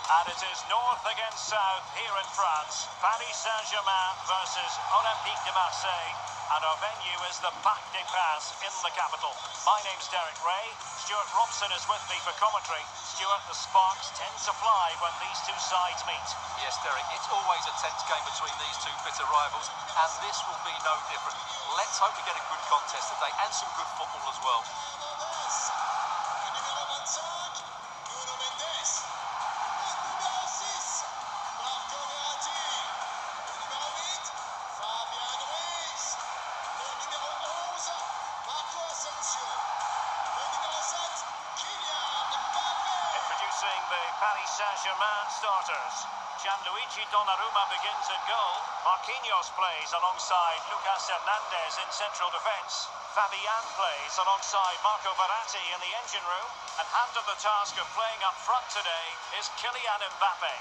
And it is north against south here in France. Paris Saint-Germain versus Olympique de Marseille. And our venue is the Parc des Princes in the capital. My name's Derek Ray. Stuart Robson is with me for commentary. Stuart, the sparks tend to fly when these two sides meet. Yes, Derek, it's always a tense game between these two bitter rivals, and this will be no different. Let's hope we get a good contest today and some good football as well. The Paris Saint-Germain starters. Gianluigi Donnarumma begins in goal. Marquinhos plays alongside Lucas Hernandez in central defence. Fabian plays alongside Marco Verratti in the engine room. And handed the task of playing up front today is Kylian Mbappe.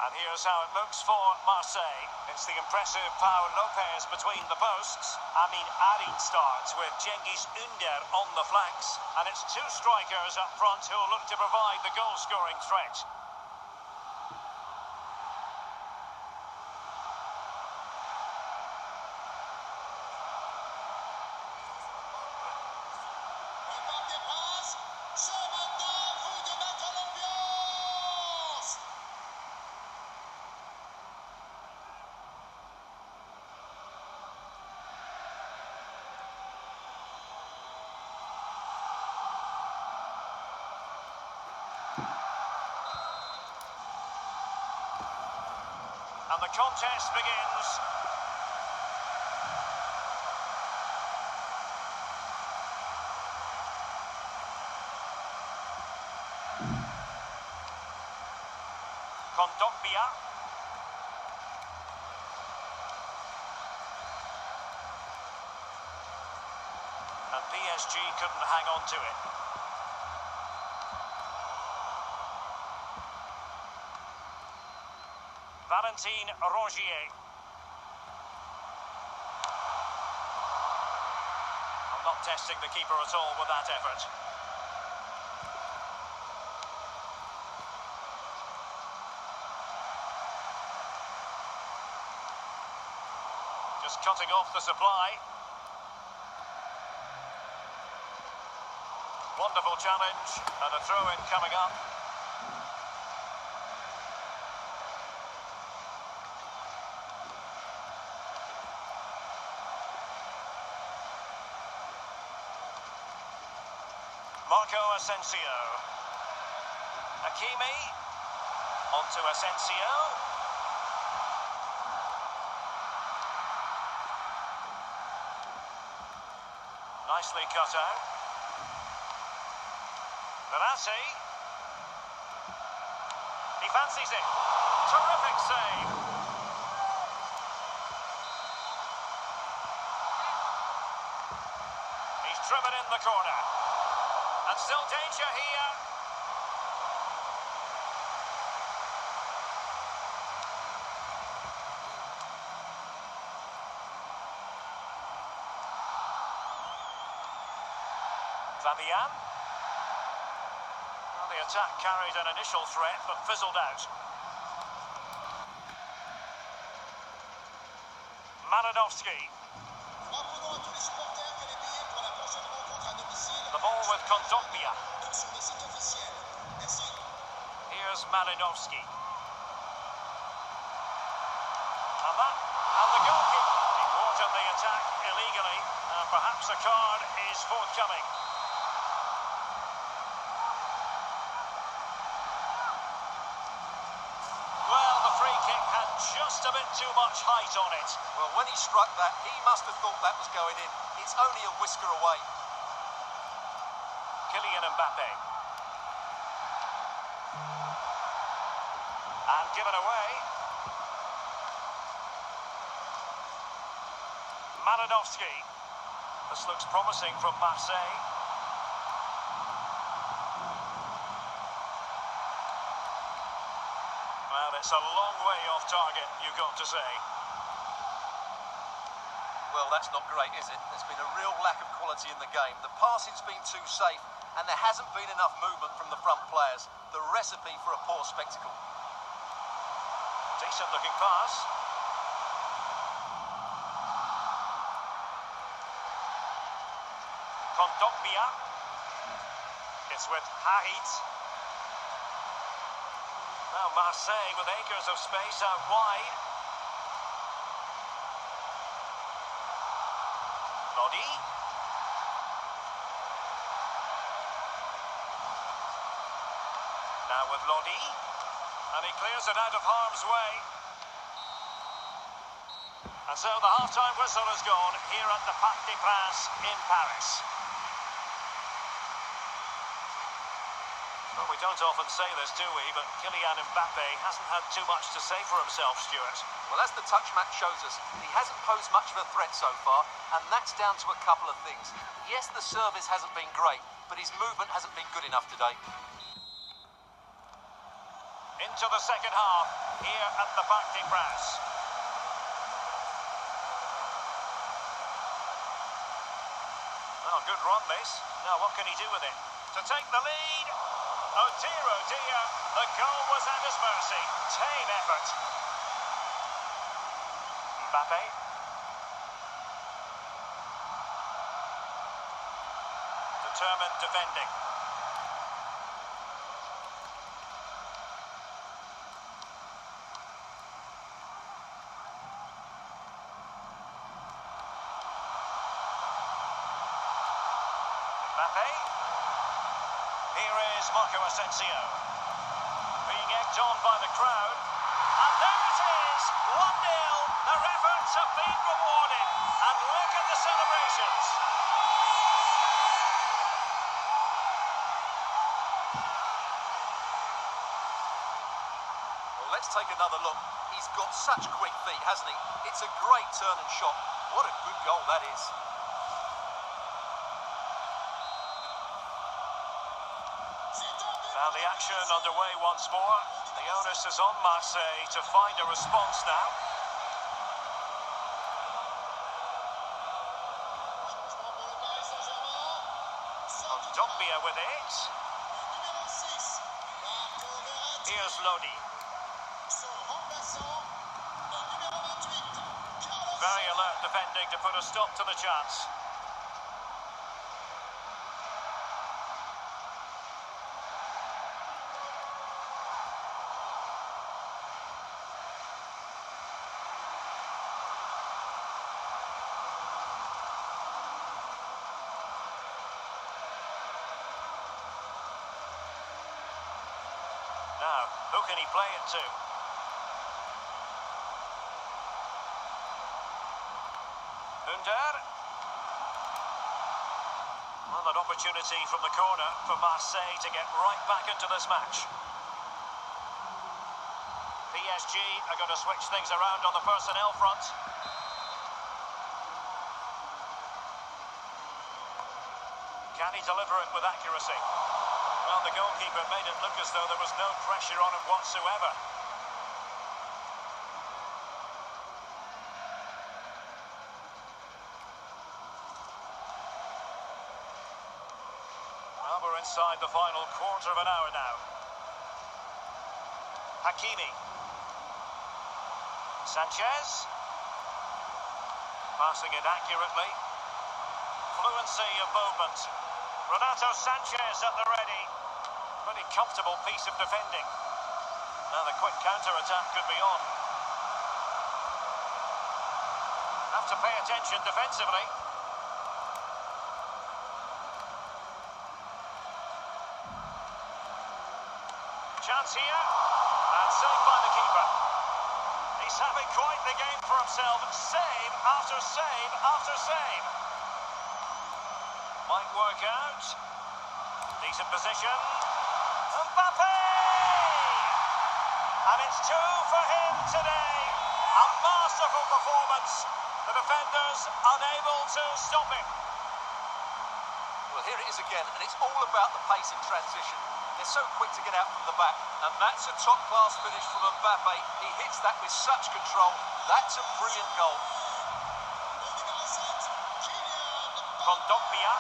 And here's how it looks for Marseille. It's the impressive Pau Lopez between the posts. Amin Arid starts with Cengiz Ünder on the flanks. And it's two strikers up front who'll look to provide the goal-scoring threat. And the contest begins. Kondogbia. And PSG couldn't hang on to it. Valentin Rongier. I'm not testing the keeper at all with that effort. Just cutting off the supply. Wonderful challenge and a throw-in coming up. Marco Asensio. Hakimi. Onto Asensio. Nicely cut out. Verratti. He fancies it. Terrific save. He's driven in the corner. And still danger here. Fabian. Well, the attack carried an initial threat but fizzled out. Malinowski. The ball with Kondogbia. Here's Malinowski. And the goalkeeper. He thwarted the attack illegally. Perhaps a card is forthcoming. Well, the free kick had just a bit too much height on it. Well, when he struck that, he must have thought that was going in. It's only a whisker away. Kylian Mbappe. And given away. Malinowski. This looks promising from Marseille. Well, That's a long way off target, you've got to say. Well, that's not great, is it? There's been a real lack of quality in the game. The passing's been too safe, and there hasn't been enough movement from the front players. The recipe for a poor spectacle. Decent looking pass. Kondogbia. It's with Harit. Now Marseille with acres of space out wide. Lodi. Now with Lodi. And he clears it out of harm's way. And so the half-time whistle has gone here at the Parc des Princes in Paris. Well, we don't often say this, do we? But Kylian Mbappe hasn't had too much to say for himself, Stuart. Well, as the touch match shows us, he hasn't posed much of a threat so far, and that's down to a couple of things. Yes, the service hasn't been great, but his movement hasn't been good enough today. Into the second half, here at the Parc des Princes. Well, good run this. Now, what can he do with it? To take the lead. Oh dear, the goal was at his mercy. Tame effort. Mbappe. Determined defending. Mbappe. Here is Marco Asensio. Being egged on by the crowd. And there it is! 1-0. Their efforts have been rewarded. And look at the celebrations. Well, let's take another look. He's got such quick feet, hasn't he? It's a great turn and shot. What a good goal that is. Now the action underway once more. The onus is on Marseille to find a response now. Kondogbia with it. Here's Lodi. Very alert defending to put a stop to the chance. Now, who can he play it to? Under. Well, an opportunity from the corner for Marseille to get right back into this match. PSG are going to switch things around on the personnel front. Can he deliver it with accuracy? Well, the goalkeeper made it look as though there was no pressure on him whatsoever. Well, we're inside the final quarter of an hour now. Hakimi. Sanchez. Passing it accurately. Fluency of movement. Renato Sanchez at the ready. Pretty comfortable piece of defending. Now the quick counter-attack could be on. Have to pay attention defensively. Chance here. And saved by the keeper. He's having quite the game for himself. Save after save after save. Might work out. Decent position. Mbappe! And it's 2 for him today. A masterful performance. The defenders unable to stop him. Well, here it is again, and it's all about the pace in transition. They're so quick to get out from the back. And that's a top-class finish from Mbappe. He hits that with such control. That's a brilliant goal. Kondogbia.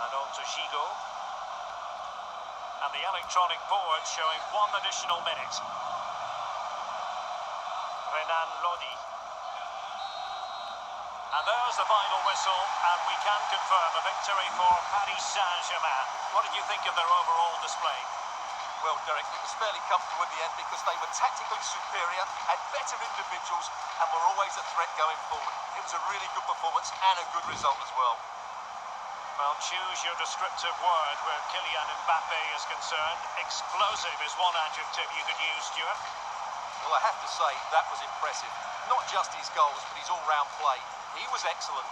And on to Gigo. And the electronic board showing 1 additional minute. Renan Lodi. And there's the final whistle, and we can confirm a victory for Paris Saint-Germain. What did you think of their overall display? Well, Derek, it was fairly comfortable in the end because they were tactically superior, had better individuals, and were always a threat going forward. It was a really good performance and a good result as well. Well, choose your descriptive word where Kylian Mbappe is concerned. Explosive is one adjective you could use, Stuart. Well, I have to say, that was impressive. Not just his goals, but his all-round play. He was excellent.